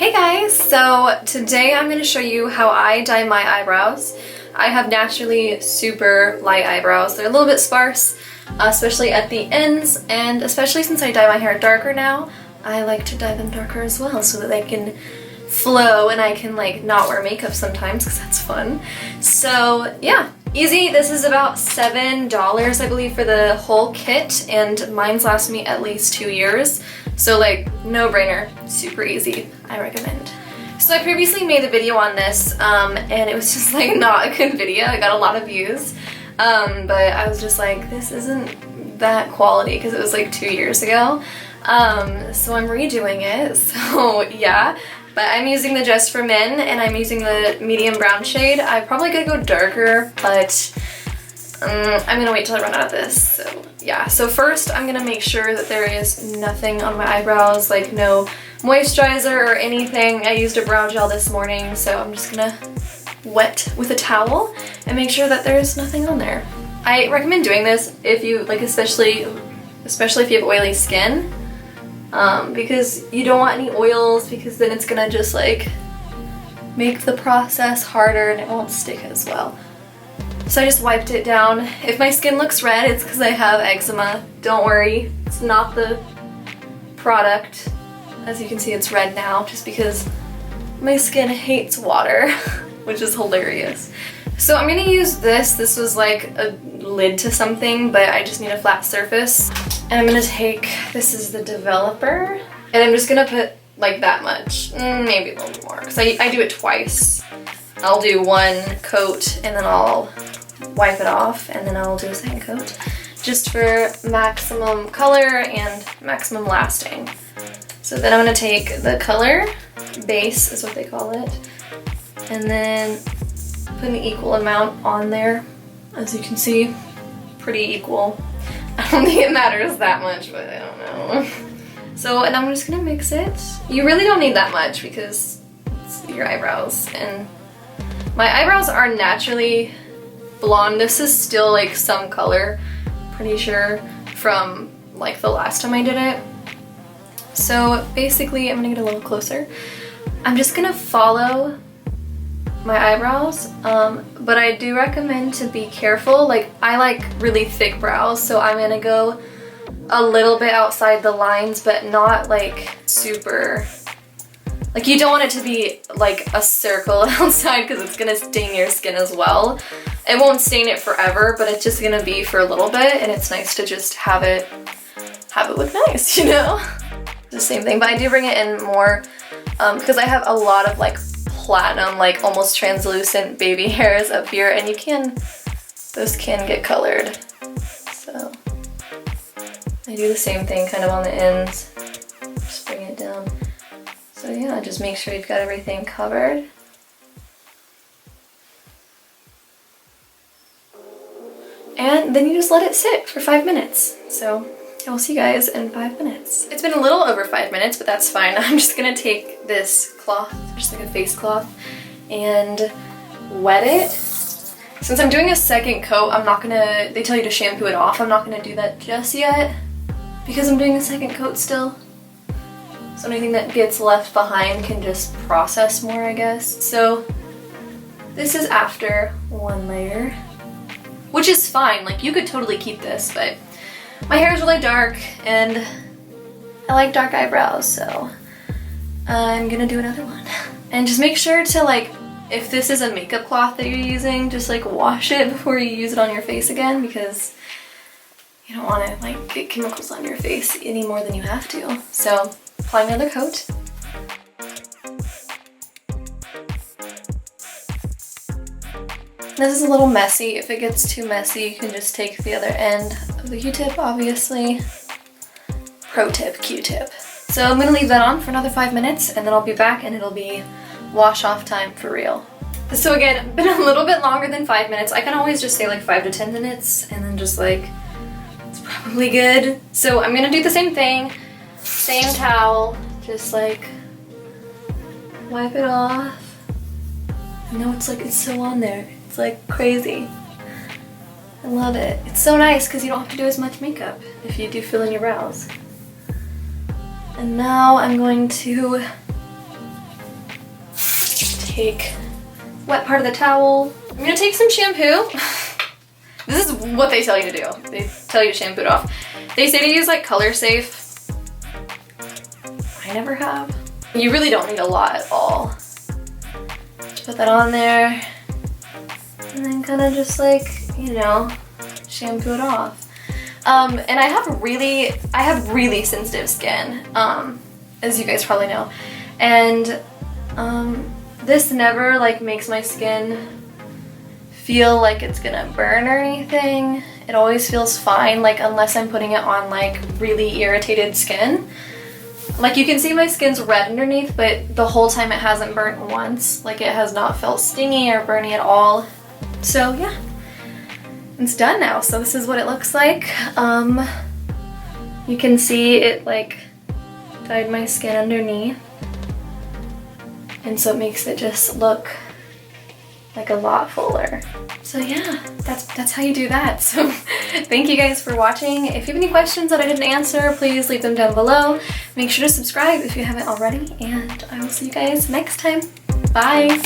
Hey guys, so today I'm going to show you how I dye my eyebrows. I have naturally super light eyebrows. They're a little bit sparse, especially at the ends, and especially since I dye my hair darker now, I like to dye them darker as well so that they can flow and I can like not wear makeup sometimes because that's fun. So yeah, easy. This is about $7 I believe for the whole kit, and mine's last me at least 2 years. So like, no brainer, super easy, I recommend. So I previously made a video on this and it was just like not a good video. I got a lot of views, but I was just like, this isn't that quality because it was like 2 years ago. So I'm redoing it, so yeah. But I'm using the Just for Men and I'm using the medium brown shade. I probably could go darker, but I'm gonna wait till I run out of this. So yeah, so first I'm gonna make sure that there is nothing on my eyebrows, like no moisturizer or anything. I used a brow gel this morning, so I'm just gonna wet with a towel and make sure that there's nothing on there. I recommend doing this if you like, especially if you have oily skin, because you don't want any oils, because then it's gonna just like make the process harder and it won't stick as well. So I just wiped it down. If my skin looks red, it's because I have eczema. Don't worry, it's not the product. As you can see, it's red now just because my skin hates water, which is hilarious. So I'm gonna use this. This was like a lid to something, but I just need a flat surface. And I'm gonna take, this is the developer, and I'm just gonna put like that much, maybe a little more, because I do it twice. I'll do one coat and then I'll wipe it off, and then I'll do a second coat just for maximum color and maximum lasting. So then I'm gonna take the color base is what they call it, and then put an equal amount on there. As you can see, pretty equal. I don't think it matters that much, but I don't know. So, and I'm just gonna mix it. You really don't need that much because it's your eyebrows, and my eyebrows are naturally blonde. This is still like some color, pretty sure, from like the last time I did it. So basically, I'm gonna get a little closer. I'm just gonna follow my eyebrows, but I do recommend to be careful. Like, I like really thick brows, so I'm gonna go a little bit outside the lines, but not like super. Like, you don't want it to be like a circle outside because it's gonna stain your skin as well. It won't stain it forever, but it's just gonna be for a little bit, and it's nice to just have it look nice, you know? The same thing, but I do bring it in more because I have a lot of like platinum, like almost translucent baby hairs up here, and those can get colored. So I do the same thing kind of on the ends, just bring it down. So yeah, just make sure you've got everything covered. And then you just let it sit for 5 minutes. So I will see you guys in 5 minutes. It's been a little over 5 minutes, but that's fine. I'm just gonna take this cloth, just like a face cloth, and wet it. Since I'm doing a second coat, they tell you to shampoo it off. I'm not gonna do that just yet because I'm doing a second coat still. So anything that gets left behind can just process more, I guess. So this is after one layer, which is fine. Like, you could totally keep this, but my hair is really dark and I like dark eyebrows, so I'm gonna do another one. And just make sure to, like, if this is a makeup cloth that you're using, just like wash it before you use it on your face again, because you don't want to like get chemicals on your face any more than you have to. So apply another coat. This is a little messy. If it gets too messy, you can just take the other end of the Q-tip, obviously. Pro tip, Q-tip. So I'm gonna leave that on for another 5 minutes, and then I'll be back and it'll be wash off time for real. So again, been a little bit longer than 5 minutes. I can always just say like 5 to 10 minutes and then just like, it's probably good. So I'm gonna do the same thing, same towel, just like wipe it off. I know it's so on there. It's like crazy. I love it. It's so nice because you don't have to do as much makeup if you do fill in your brows. And now I'm going to cake. Wet part of the towel. I'm gonna take some shampoo. This is what they tell you to do. They tell you to shampoo it off. They say to use like Color Safe. I never have. You really don't need a lot at all. Just put that on there. And then kind of just like, you know, shampoo it off. And I have really sensitive skin, as you guys probably know. And this never like makes my skin feel like it's gonna burn or anything. It always feels fine, like unless I'm putting it on like really irritated skin. Like you can see my skin's red underneath, but the whole time it hasn't burnt once. Like it has not felt stingy or burny at all. So yeah, it's done now. So this is what it looks like. You can see it like dyed my skin underneath. And so it makes it just look like a lot fuller. So yeah, that's how you do that. So thank you guys for watching. If you have any questions that I didn't answer, please leave them down below. Make sure to subscribe if you haven't already, and I will see you guys next time. Bye!